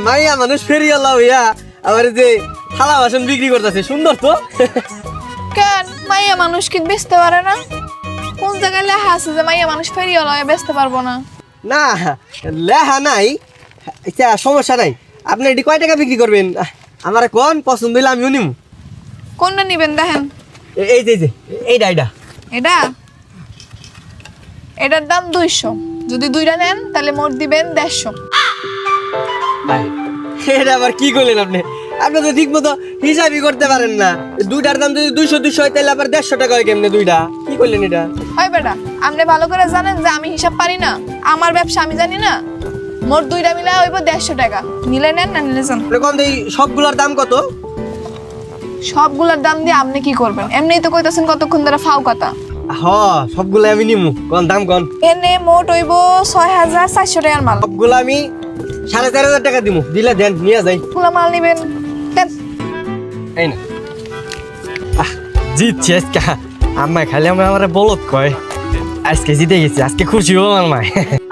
মাইয়া মানুষ ফেরিয়ালা হইয়া আবার যে থালা বাসন বিক্রি করতেছে, সুন্দর তো। কেন মাইয়া মানুষ কি বেচতে পারে না? কোন জায়গায় লেখা আছে যে মাইয়া মানুষ ফেরিওয়ালা হয়ে বেচতে পারবো না? না লেহা নাই, আচ্ছা সমস্যা নাই। আপনি এটি কয় টাকা বিক্রি করবেন আমার কোন পছন্দ হইলে আমিও নিব। কোনটা নিবেন দেখেন? এই যে এইটা এইটা এটা এটার দাম 200, যদি দুইটা নেন তাহলে মোট দিবেন 150। এটা আবার কি করলেন আপনি? আপনি তো ঠিক মতো হিসাবই করতে পারেন না। দুইটার দাম যদি 200 হয় তাহলে আবার 150 টাকা হয় কেমনে? দুইটা কি করলেন এটা? হয় বেটা, আপনি ভালো করে জানেন যে আমি হিসাব পারি না, আমার ব্যবসা আমি জানি না। মোট দুইটা মিলা হইব 150 টাকা, নিলে নেন না নিলে যান। কোন এই সবগুলোর দাম কত? সবগুলোর দাম দিয়ে আপনি কি করবেন? এমনিই তো কইতাছেন কতক্ষণ ধরে ফাও কথা। হ সবগুলো আমি নিমু, কোন দাম কোন? এনে মোট হইব 6400 টাকার মাল। সবগুলো আমি 4500 টাকা দিমু, দিলে দেন নিয়ে যাই। গুলো মাল নিবেন দেন। এই না জিতছি আজকে, আম্মা খালি আমার বলত কয় আজকে জিতে গেছি, আজকে খুশি হবো আমার।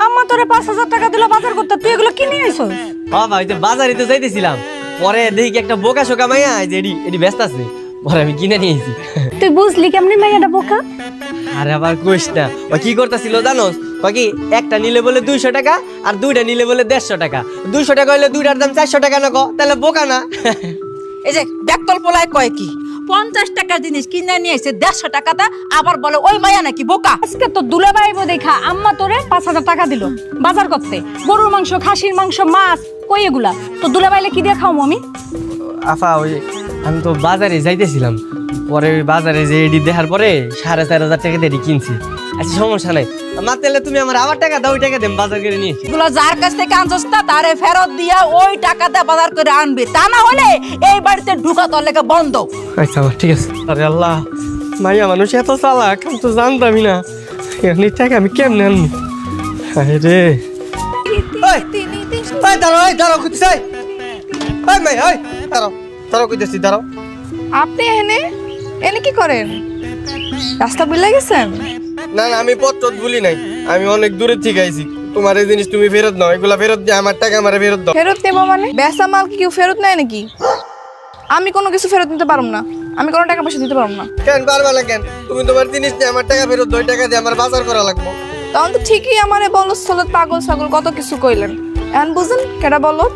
আম্মা তোরে 5000 টাকা দিল বাজার করতে, তুই এগুলো কিনে আইছস? হ্যাঁ ভাই, তো বাজারে তো যাইতেছিলাম, পরে দেখি একটা বোকা শোকা মাইয়া যে এডি ব্যস্ত আছে, পরে আমি কিনে নিয়েছি। তুই বুঝলি কেমনে মাইয়াটা বোকা? আরে আবার কইস না, ও কি করতেছিল জানোস? কি একটা নিলে বলে 200 টাকা আর দুইটা নিলে বলে 150 টাকা। 200 টাকা হইলে দুইটার দাম 400 টাকা না, তাহলে বোকা না? এই যে ব্যাকতল পোলায় কয় কি 50 টাকার জিনিস কিনে নিয়ে এসে 150 টাকাটা আবার বলে ওই মাইয়া নাকি বোকা। আজকে তো দুলে বাইবো দেখা আম্মা তোরে 5000 টাকা দিল বাজার করতে, গরুর মাংস, খাসির মাংস, মাছ, কই এগুলা তো দুলে বাইলে কি দিয়ে খাওয়াবো আমি? আফা ওই আমি তো বাজারে যাইতেছিলাম, পরে ওই বাজারে যে এডি দেখার পরে 4500 টাকা দিয়ে কিনছি। আচ্ছা সমস্যা নাই মা, তাহলে তুমি আমার আবার টাকা দাও, ওই টাকা দেন বাজার করে নিয়েছি। এগুলো যার কাছ থেকে আনছস না তারে ফেরত দিয়া ওই টাকাটা বাজার করে আনবি, তা না হলে এই বাড়িতে ঢুকা তোর লেগে বন্ধ। আচ্ছা ঠিক আছে। আরে আল্লাহ, মাইয়া মানুষ এত চালাক, আমি তো জানতামই না। এমনি টাকা আমি কেমনে আনবো? রে আপনি এনে এনে কি করেন? রাস্তা ভুলে গেছেন? না না, আমি পথ ভুলি নাই, আমি অনেক দূরে থেকে আইছি। তোমার এই জিনিস তুমি ফেরত নাও, এগুলা ফেরত দিয়ে আমার টাকা আমার ফেরত দাও। ফেরত দেবো মানে? বেচা মাল কি কেউ ফেরত নেয় নাকি? আমি কোনো কিছু ফেরত নিতে পারবো না, আমি কোনো টাকা পয়সা দিতে পারবো না। কেন পারবা না কেন? তুমি তোমার জিনিস দিয়ে আমার টাকা ফেরত দাও, টাকা দিয়ে আমার বাজার করা লাগবে। তখন তো ঠিকই আমারে বলদ সলদ পাগল ছাগল কত কিছু কইলেন, এখন বুঝেন কেডা বলদ?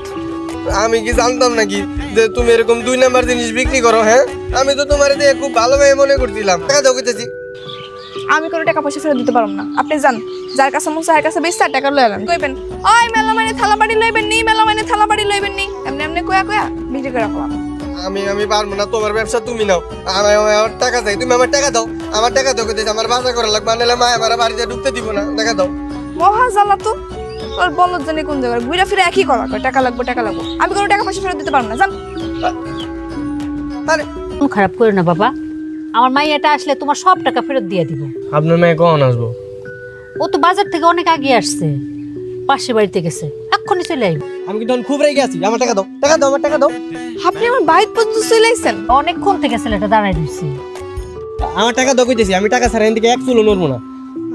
আমি কি জানতাম নাকি যে তুমি এরকম 2 নাম্বার জিনিস বিক্রি করো? হ্যাঁ, আমি তো তোমার দিয়ে খুব ভালো মেয়ে মনে করছিলাম। টাকা দাও কইতেছি। আমি কোনো টাকা পয়সা ফেরত দিতে পারবো না, আপনি যান, যার কাছে মন চায় কাছে 20 টাকা লয়ে আলেন। কইবেন ওই মেলা মানে থালা বাড়ি লইবেন নি, মেলা মানে থালা বাড়ি লইবেন নি, এমনি এমনি কয়া কয়া বিক্রি করে রাখলাম। আমি পারবো না, তোমার ব্যবসা তুমি নাও, আমার টাকা চাই। তুমি আমার টাকা দাও, আমার টাকা দাও কইতেছি, আমার বাজার করা লাগবে, নাহলে মা আমার বাড়িতে ঢুকতে দিব না। টাকা দাও। মহা জ্বালা তো, ওর বলদ জানি কোন জায়গায় ঘুরা ফিরে একই কথা কয়, টাকা লাগবে টাকা লাগবে। আমি কোনো টাকা পয়সা ফেরত দিতে পারবো না, যান। আরে মন খারাপ করো না বাবা, আমার মাইয়াটা আসলে তোমার সব টাকা ফেরত দিয়ে দিব। আপনার মেয়ে কখন আসবো? ও তো বাজার থেকে অনেক আগে আসছে, পাশের বাড়িতে গেছে, এক্ষুনি চলে আইব। আমি কি তখন খুব রেগে আছি? আমার টাকা দাও, টাকা দাও, আমার টাকা দাও। আপনি আমার বাইক পর্যন্ত চলে আইছেন? অনেকক্ষণ থেকে ছেলেটা দাঁড়ায় দিচ্ছি। আমার টাকা দাও কইতেছি, আমি টাকা ছাড়া এদিকে এক চুলো নড়বো না।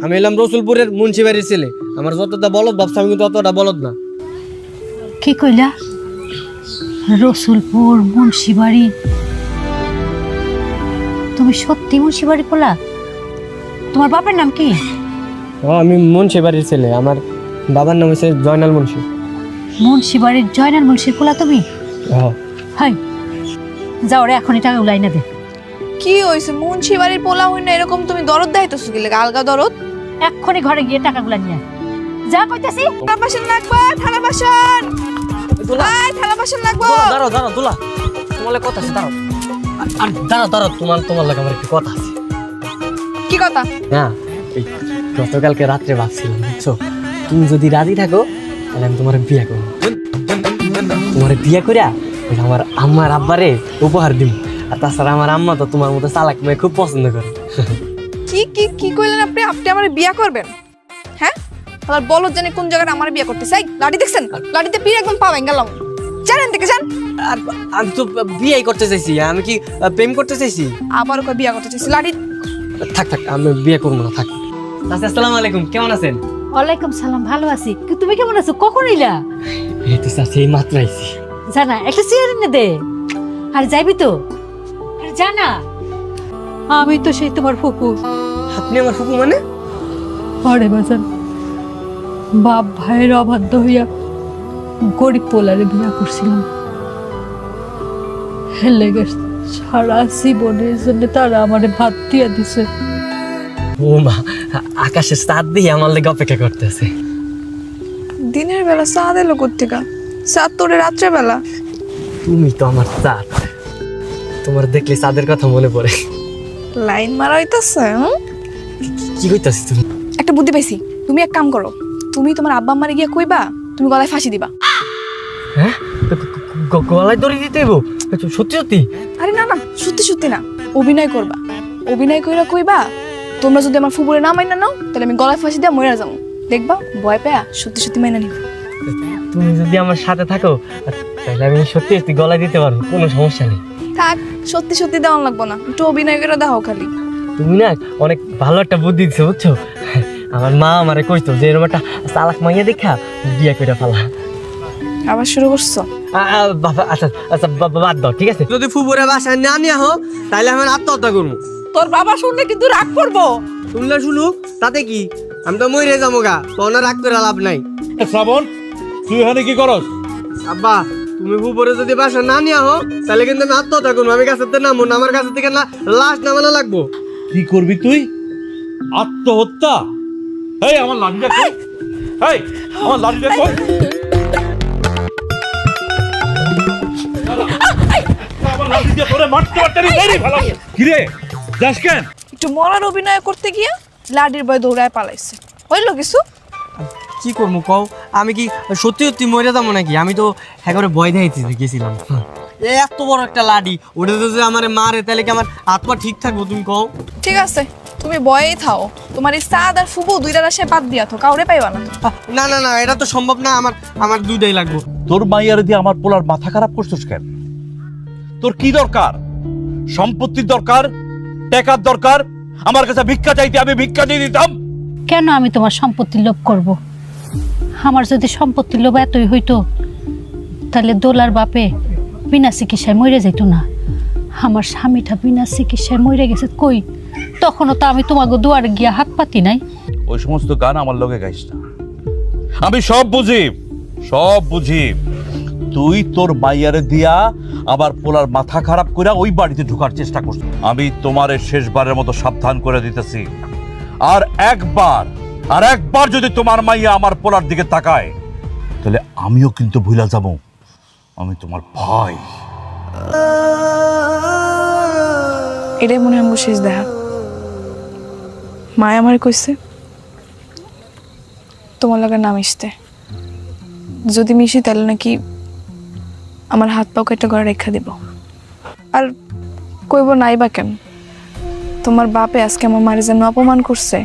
আমি এলাম রসুলপুরের মুন্সিবাড়ির ছেলে, আমার যতটা বলদ ভাবছি আমি কিন্তু অতটা বলদ না। কি কইলা? রসুলপুর মুন্সিবাড়ি? তুমি সত্যি মুন্সিবাড়ি পোলা? তোমার বাপের নাম কি? আমি মুন্সিবাড়ির ছেলে, আমার বাবার নাম হচ্ছে জয়নাল মুন্সি। মুন্সিবাড়ির জয়নাল মুন্সির পোলা তুমি? হাই যাও রে, এখনই টাকা উলাই না দে। কি হইছে? মুন্সি বাড়ির পোলা হই না এরকম তুমি দরদ দেখাইতেছো কি লাগে? আলগা দরদ। এক্ষুনি ঘরে গিয়ে টাকাগুলা নিয়ে আয়। যা কইতাছি। থালা বাসন লাগবে, থালা বাসন। আয় থালা বাসন লাগবে। দাঁড়াও দাঁড়াও দুলা, তোমার লাগে কথা আছে, দাঁড়াও। আর দাঁড়াও তোমার লাগে আমার একটু কথা আছে। কি কথা? হ্যাঁ, এই গতকালকে রাত্রে ভাবছিলাম, বুঝছো, তুমি যদি রাজি থাকো তাহলে আমি তোমার বিয়ে করবো। তোমার বিয়ে করিয়া আমার আম্মার আব্বারে উপহার দিব। আর তাছাড়া আমার আম্মা তো তোমার মতো চালাক মেয়ে খুব পছন্দ করে। কি কি কি কইলেন আপনি? আপনি আমার বিয়ে করবেন? হ্যাঁ, আর বলদ জানি কোন জায়গায় আমার বিয়ে করতে চাই। লাঠি দেখছেন? লাঠিতে পিড় একদম পা ভেঙে গেলাম। জানেন থেকে যান। আর আমি তো বিয়ে করতে চাইছি, আমি কি প্রেম করতে চাইছি? আবার কই বিয়ে করতে চাইছি? লাঠি থাক আমি বিয়ে করবো না, থাক। আচ্ছা আসসালামু আলাইকুম, কেমন আছেন? ওয়ালাইকুম সালাম, ভালো আছি। তুমি কেমন আছো? কখন এলা? এই তো চাচি এই মাত্র আইছি। জানা একটা চেয়ার এনে দে। আর যাইবি তো? আরে জানা, আমি তো সেই তোমার ফুপু। আপনি আমার ফুপু মানে? আরে বাজান, বাপ ভাইয়ের অবাধ্য হইয়া গরিব পোলারে বিয়া করছিলাম। হেলে গেছে সারা জীবনের জন্য তারা আমারে ভাত দিয়া দিছে। ও মা, আকাশের চাঁদ দিয়ে আমার লেগে অপেক্ষা করতেছে। দিনের বেলা চাঁদ এলো কোত্থেকা? চাঁদ তোরে রাত্রে বেলা। তুমি তো আমার চাঁদ, তোমার দেখলে চাঁদের কথা মনে পড়ে। লাইন মারা হইতাছে। কি কইতাছিস তুমি? একটা বুদ্ধি পাইছি, তুমি এক কাম করো, তুমি তোমার আব্বা আম্মারে গিয়া কইবা তুমি গলায় ফাঁসি দিবা। হ্যাঁ, গলায় দড়ি দিতে হইব? সত্যি সত্যি? আরে না না, সত্যি সত্যি না, অভিনয় করবা। অভিনয় কইরা কইবা তোমরা যদি আমার ফুপুরে না মাইনা নাও তাহলে আমি গলায় ফাঁসি দিয়ে মরে যাবো। দেখবা ভয় পেয়া সত্যি সত্যি মাইনা নিব। তুমি যদি আমার সাথে থাকো তাহলে আমি সত্যি সত্যি গলায় দিতে পারবো, কোনো সমস্যা নেই। থাক, সত্যি সত্যি দেওয়া লাগবো না, একটু অভিনয় করে দাও খালি। তুমি না অনেক ভালো একটা বুদ্ধি দিচ্ছ, বুঝছো? আমার মা আমারে কইতো যে এরকম একটা চালাক মাইয়া দেখা বিয়া করে ফেলা। আবার শুরু করছো? আচ্ছা আচ্ছা, বাদ দাও, ঠিক আছে? যদি ফুপুরে বাসায় না নিয়ে হো তাহলে আমি আত্মহত্যা করবো। তোর বাবা শুনলে কিন্তু রাগ করবো। শুনলে শুনুক, তাতে কি, আমি তো মরে যাবো গা, কোনো রাগ করে লাভ নাই। শ্রাবণ, তুই এখানে কি করস? আব্বা, তুমি ফুপুরে যদি বাসা না নিয়ে হো তাহলে কিন্তু আমি আত্মহত্যা করবো। আমি কাছে নামবো না, আমার কাছে থেকে লাশ নামানো লাগবো। কি করবি তুই? আত্মহত্যা? এই আমার লাঠিটা কই? এই আমার লাঠিটা কই? আমার লাঠি দিয়ে তোরে মারতে মারতে আমি মেরে ফেলাবো। কি রে, যাস কেন? একটু মরার অভিনয় করতে গিয়া লাডির বয় দৌড়ায় পালাইছে। হইলো কিছু? কি করবো কও? আমি কি সত্যি সত্যি মরে যাবো নাকি? আমি তো একেবারে ভয় দেখাইতে গেছিলাম। এত বড় একটা লাডি, ওটা যদি আমার মারে তাহলে কি আমার হাত পা ঠিক থাকবো? তুমি কও। ঠিক আছে, তুমি বয়েই থাও, তোমার এই চাঁদ আর ফুবু দুইটা রাশে বাদ দিয়া তো কাউরে পাইবা না। না না না, এটা তো সম্ভব না, আমার দুইটাই লাগবো। তোর মাইয়ারে দিয়ে আমার পোলার মাথা খারাপ করছিস কেন? তোর কি দরকার? সম্পত্তির দরকার, টাকার দরকার? আমার কাছে ভিক্ষা চাইতে আমি ভিক্ষা দিয়ে দিতাম। কেন আমি তোমার সম্পত্তির লোভ করব? আমার যদি সম্পত্তির লোভ এতই হইতো তাহলে দোলার বাপে বিনা চিকিৎসায় মরে যাইতো না। আমার স্বামীটা বিনা চিকিৎসায় মরে গেছে কই, তখনও তো আমি তোমাকে দুয়ারে গিয়া হাত পাতি নাই। ওই সমস্ত গান আমার লগে গাইস না। আমি সব বুঝি, সব বুঝি। তুই তোর মাইয়ারে দিয়া আবার পোলার মাথা খারাপ করে ওই বাড়িতে ঢোকার চেষ্টা করছিস। আমি তোমারে শেষবারের মতো সাবধান করে দিতেছি, আর একবার যদি তোমার মাইয়া আমার পোলার দিকে তাকায় তাহলে আমিও কিন্তু ভুলা যাব আমি তোমার ভাই। এটাই মনে হয় শেষ দেখা। মায় আমার কইছে তোমার লগে না মিশতে, যদি মিশি তাহলে নাকি আমার হাত পাও কেটে ঘরে রেখা দিব। আর কইব নাই বা কেন, তোমার বাপে আজকে আমার মারে যেন অপমান করছে,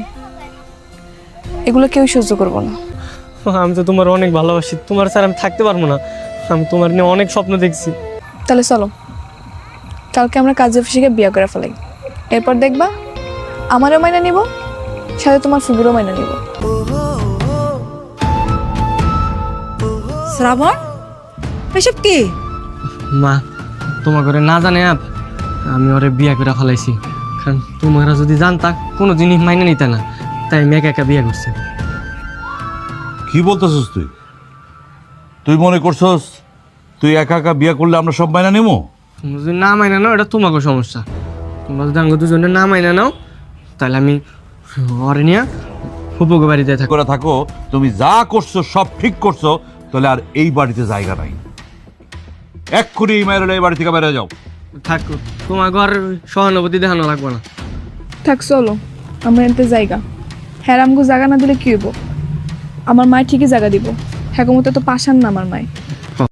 এগুলো কেউ সহ্য করবো না। আমি তো তোমার অনেক ভালোবাসি, তোমার স্যার আমি থাকতে পারবো না। আমি তোমার নিয়ে অনেক স্বপ্ন দেখছি। তাহলে চলো কালকে আমরা কাজে অফিসে বিয়ে করে ফেলাই, এরপর দেখবা আমারও মাইনা নিব, সাথে তোমার ফুবুরও মাইনা নিব। শ্রাবণ, এসব কি? মা, তোমার ঘরে না জানে আমি ওরে বিয়ে করে ফেলাইছি। কারণ তোমরা যদি জানতা কোনো জিনিস মাইনে নিতে না, তাই আমি একা একা বিয়ে করছি। কি বলতেছিস তুই? তুই মনে করছস তুই একা একা বিয়ে করলে আমরা সব মাইনা নেবো? তোমরা যদি না মাইনা নাও এটা তোমাকে সমস্যা। তোমরা যদি আমাকে দুজনে না মাইনা নাও তাহলে আমি ওরে নিয়ে ফুপুকে বাড়িতে থাকবো। করে থাকো, তুমি যা করছো সব ঠিক করছো, তাহলে আর এই বাড়িতে জায়গা নাই। এক্ষুনি এই মায়ের এই বাড়ি থেকে বেড়ে যাও। থাকো, তোমার ঘর সহানুভূতি দেখানো লাগবে না। থাক চলো আমরা এতে জায়গা। হ্যাঁ আমগো জায়গা না দিলে কি হইব? আমার মায় ঠিকই জায়গা দিব, হ্যাঁ মতো তো পাশান না আমার মায়।